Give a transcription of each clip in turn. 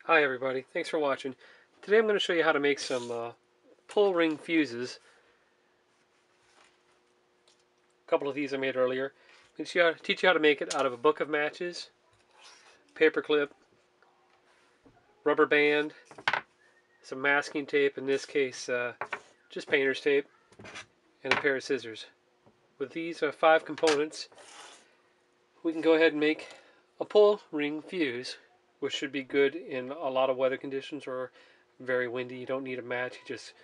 Hi everybody, thanks for watching. Today I'm going to show you how to make some pull ring fuses. A couple of these I made earlier. Teach you how to make it out of a book of matches, paper clip, rubber band, some masking tape, in this case just painter's tape, and a pair of scissors. With these 5 components we can go ahead and make a pull ring fuse, which should be good in a lot of weather conditions or very windy. You don't need a match, you just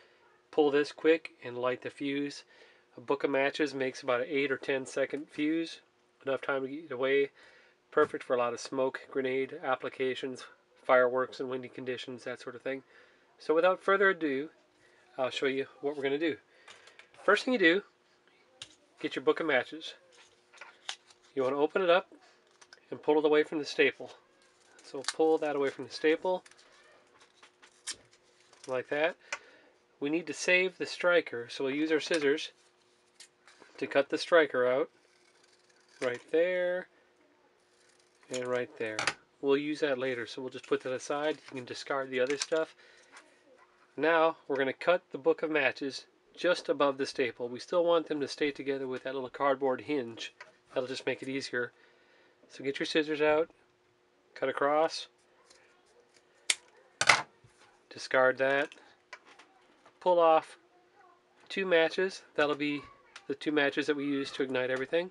pull this quick and light the fuse. A book of matches makes about an 8 or 10 second fuse, enough time to get it away. Perfect for a lot of smoke grenade applications, fireworks in windy conditions, that sort of thing. So without further ado, I'll show you what we're going to do. First thing you do, get your book of matches. You want to open it up and pull it away from the staple. So pull that away from the staple, like that. We need to save the striker, so we'll use our scissors to cut the striker out. Right there, and right there. We'll use that later, so we'll just put that aside. You can discard the other stuff. Now, we're going to cut the book of matches just above the staple. We still want them to stay together with that little cardboard hinge. That'll just make it easier. So get your scissors out, cut across, discard that, pull off 2 matches. That'll be the 2 matches that we use to ignite everything.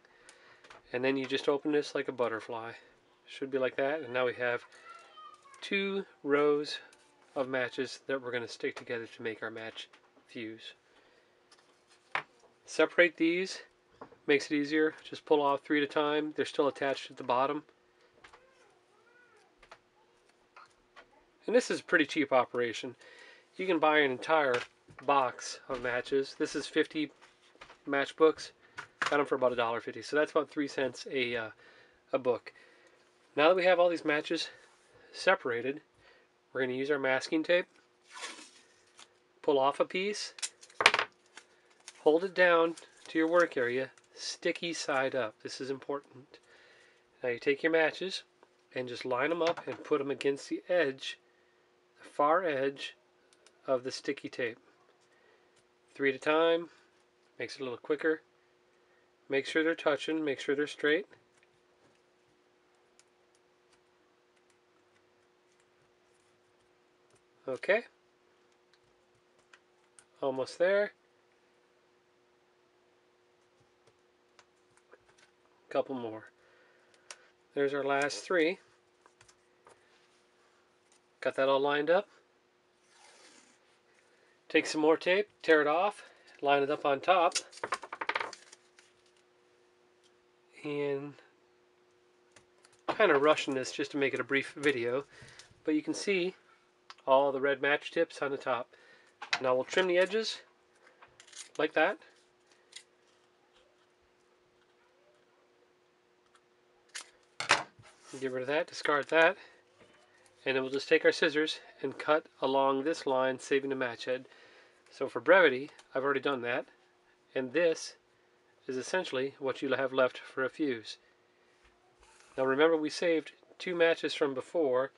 And then you just open this like a butterfly. Should be like that. And now we have 2 rows of matches that we're going to stick together to make our match fuse. Separate these. Makes it easier. Just pull off 3 at a time. They're still attached at the bottom. And this is a pretty cheap operation. You can buy an entire box of matches. This is 50 matchbooks. Got them for about $1.50, so that's about 3 cents a book. Now that we have all these matches separated, we're going to use our masking tape, pull off a piece, hold it down to your work area, sticky side up. This is important. Now you take your matches and just line them up and put them against the edge, the far edge of the sticky tape. 3 at a time, makes it a little quicker. Make sure they're touching, make sure they're straight. Okay. Almost there. Couple more. There's our last 3. Got that all lined up. Take some more tape, tear it off, line it up on top. And kind of rushing this just to make it a brief video, but you can see all the red match tips on the top. Now we'll trim the edges like that. Get rid of that, discard that, and then we'll just take our scissors and cut along this line, saving the match head. So for brevity, I've already done that, and this is essentially what you'll have left for a fuse. Now remember, we saved 2 matches from before.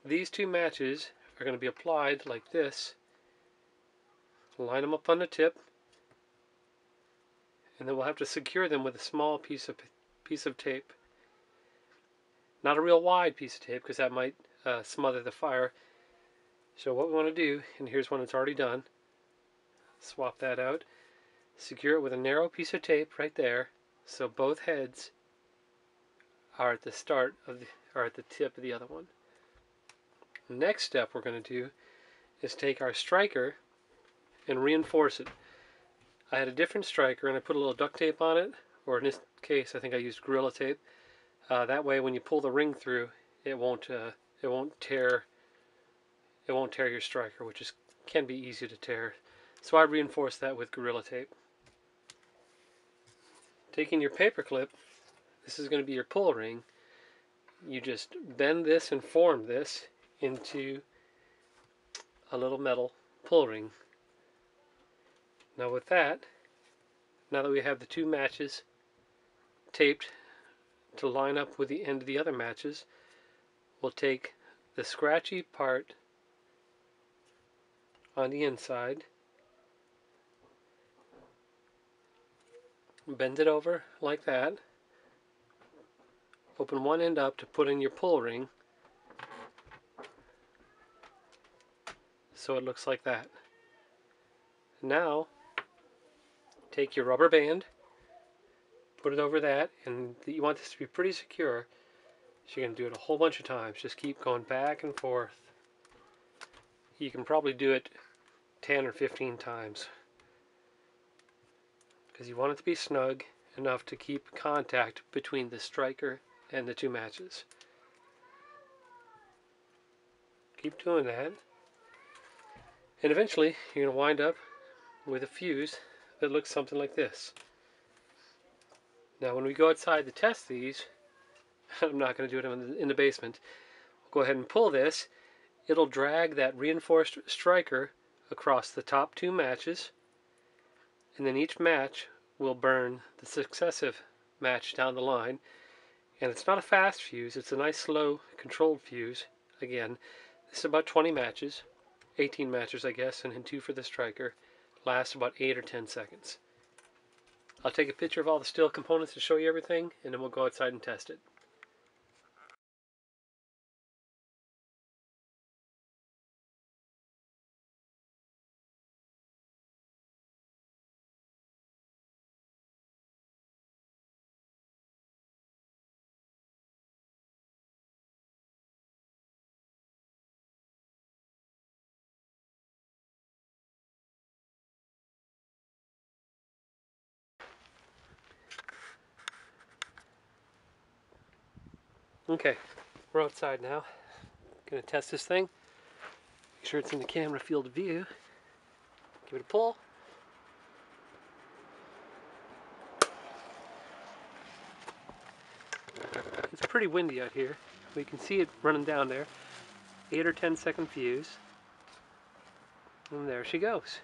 These 2 matches are going to be applied like this. Line them up on the tip, and then we'll have to secure them with a small piece of tape. Not a real wide piece of tape, because that might smother the fire. So what we want to do, and here's one that's already done, swap that out, secure it with a narrow piece of tape right there, so both heads are at the start of at the tip of the other one. The next step we're going to do is take our striker and reinforce it. I had a different striker and I put a little duct tape on it, or in this case I think I used Gorilla Tape. That way when you pull the ring through, it won't tear your striker, which can be easy to tear. So I reinforced that with Gorilla Tape. Taking your paper clip, this is going to be your pull ring. You just bend this and form this into a little metal pull ring. Now with that, now that we have the 2 matches taped to line up with the end of the other matches, we'll take the scratchy part on the inside, bend it over like that, open one end up to put in your pull ring, so it looks like that. Now take your rubber band, put it over that, and you want this to be pretty secure, so you're going to do it a whole bunch of times. Just keep going back and forth. You can probably do it 10 or 15 times, because you want it to be snug enough to keep contact between the striker and the two matches. Keep doing that, and eventually you're going to wind up with a fuse that looks something like this. Now when we go outside to test these, I'm not going to do it in the basement. We'll go ahead and pull this. It'll drag that reinforced striker across the top two matches, and then each match will burn the successive match down the line. And it's not a fast fuse, it's a nice slow controlled fuse. Again, this is about 20 matches, 18 matches I guess, and then 2 for the striker. Lasts about 8 or 10 seconds. I'll take a picture of all the steel components to show you everything, and then we'll go outside and test it. Okay, we're outside now. Gonna test this thing. Make sure it's in the camera field of view. Give it a pull. It's pretty windy out here. We can see it running down there. 8 or 10 second fuse. And there she goes.